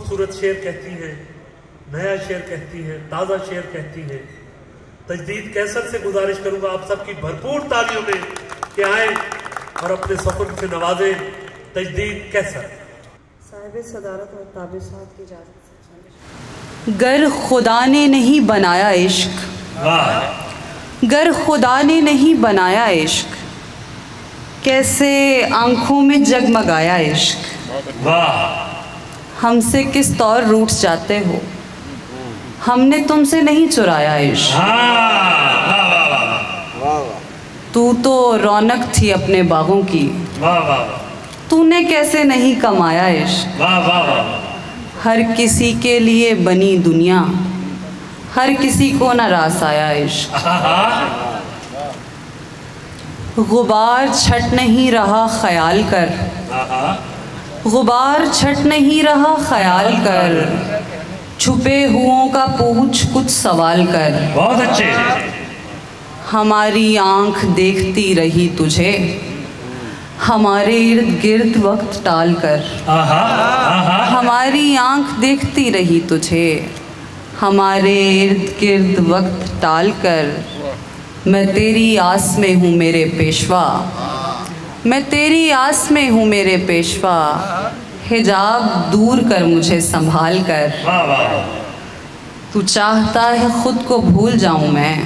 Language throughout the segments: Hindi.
खूबसूरत शेर कहती हैं, नया शेर कहती हैं, ताज़ा शेर कहती हैं। तजदीद कैसर से गुजारिश करूंगा आप सबकी भरपूर तालियों में कि आए और अपने सफर से नवाजे। तजदीद कैसर साहिब सदारत और ताबे साहब की इजाज़त से। गर खुदा ने नहीं बनाया इश्क, गर खुदा ने नहीं बनाया इश्क, कैसे आंखों में जगमगाया इश्क। हमसे किस तौर रूठ जाते हो, हमने तुमसे नहीं चुराया इश्क। तू तो रौनक थी अपने बागों की, तूने कैसे नहीं कमाया इश्क। हर किसी के लिए बनी दुनिया, हर किसी को न रास आया इश्क। गुबार छट नहीं रहा ख्याल कर, गुबार छट नहीं रहा ख्याल कर, छुपे हुओं का पूछ कुछ सवाल कर। बहुत अच्छे। हमारी आँख देखती रही तुझे, हमारे इर्द गिर्द वक्त टाल कर। हमारी आँख देखती रही तुझे, हमारे इर्द गिर्द वक्त टाल कर। मैं तेरी आस में हूँ मेरे पेशवा, मैं तेरी आस में हूँ मेरे पेशवा, हिजाब दूर कर मुझे संभाल कर। तू चाहता है खुद को भूल जाऊँ मैं,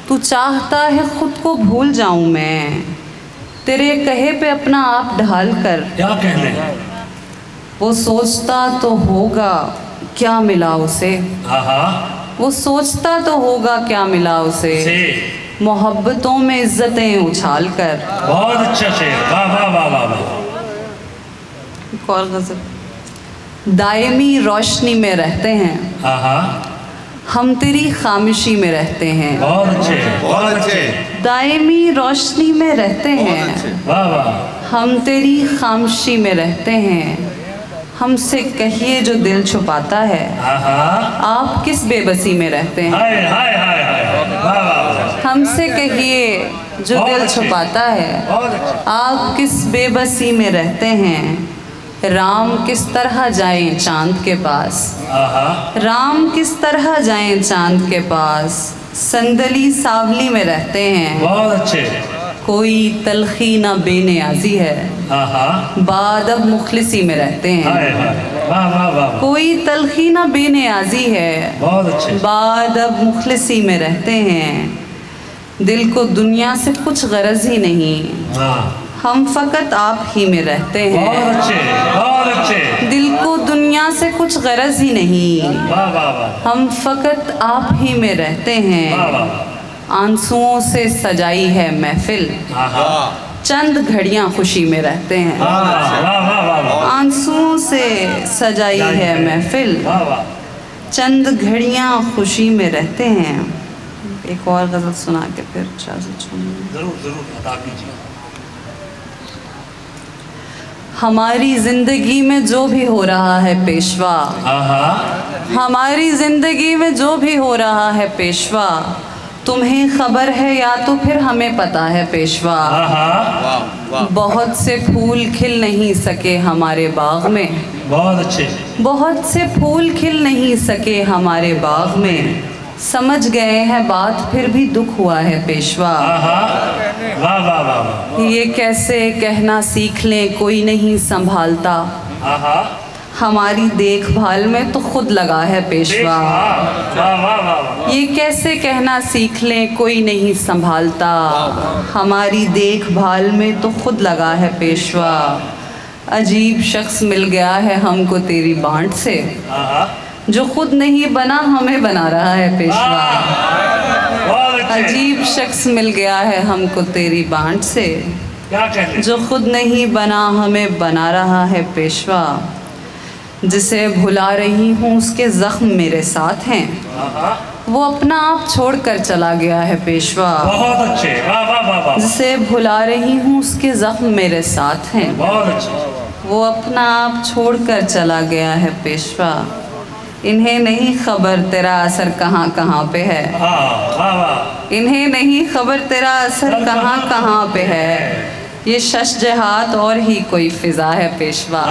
तू चाहता है खुद को भूल जाऊँ मैं, तेरे कहे पे अपना आप ढाल कर। क्या कहने? वो सोचता तो होगा क्या मिला उसे, वो सोचता तो होगा क्या मिला उसे, मोहब्बतों में इज्जतें उछाल कर। बहुत अच्छा शेर, वाह वाह वाह वाह वाह। एक और गज़ल। दायमी रोशनी में रहते हैं, हम तेरी खामोशी में रहते हैं। बहुत अच्छे, बहुत अच्छे। दायमी रोशनी में रहते हैं, वाह वाह। हम तेरी खामोशी में रहते हैं। हमसे कहिए जो दिल छुपाता है, आप किस बेबसी में रहते हैं। हाय हाय हाय हाय, वाह वाह। हमसे कहिए जो दिल छुपाता है, आप किस बेबसी में रहते हैं। राम किस तरह जाएं चांद के पास, राम किस तरह जाएं चांद के पास, संदली सावली में रहते हैं। बहुत अच्छे। कोई तलखी ना बेनियाजी है, बादब मुखलिसी में रहते हैं। वाह वाह वाह। कोई तलखी ना बेनियाजी है, बहुत अच्छे। बादब मुखलिसी में रहते हैं। दिल को दुनिया से कुछ गरज ही नहीं, हम फ़कत आप ही में रहते हैं। बहुत अच्छे, बहुत अच्छे। दिल को दुनिया से कुछ गरज ही नहीं, वाह वाह वाह। हम फ़कत आप ही में रहते हैं। आंसुओं से सजाई है महफिल, चंद घड़ियां खुशी में रहते हैं। आंसुओं से सजाई है महफिल, चंद घड़ियां खुशी में रहते हैं। एक और गज़ल सुना के फिर इजाज़त चाहूँगी। जरूर जरूर अदा कीजिए। हमारी ज़िंदगी में जो भी हो रहा है पेशवा, हमारी ज़िंदगी में जो भी हो रहा है पेशवा, तुम्हें खबर है या तो फिर हमें पता है पेशवा। बहुत से फूल खिल नहीं सके हमारे बाग में, बहुत अच्छे। बहुत से फूल खिल नहीं सके हमारे बाग में, समझ गए हैं बात फिर भी दुख हुआ है पेशवा। वाह वाह वाह। ये कैसे कहना सीख लें कोई नहीं संभालता, हमारी देखभाल में तो खुद लगा है पेशवा। ये कैसे कहना सीख लें कोई नहीं संभालता, हमारी देखभाल में तो खुद लगा है पेशवा। अजीब शख्स मिल गया है हमको तेरी बाँट से, जो खुद नहीं बना हमें बना रहा है पेशवा। अजीब शख्स मिल गया है हमको तेरी बाँट से, जो खुद नहीं बना हमें बना रहा है पेशवा। जिसे भुला रही हूँ उसके ज़ख्म मेरे साथ हैं, वो अपना आप छोड़ कर चला गया है पेशवा। बहुत अच्छे, वाह वाह वाह वाह। जिसे भुला रही हूँ उसके ज़ख्म मेरे साथ हैं, बहुत अच्छे। वो अपना आप छोड़ कर चला गया है पेशवा। इन्हें नहीं खबर तेरा असर कहाँ कहाँ पे है, इन्हें नहीं खबर तेरा असर कहाँ कहाँ पे है। ये शश जहात और ही कोई फिजा है पेशवा।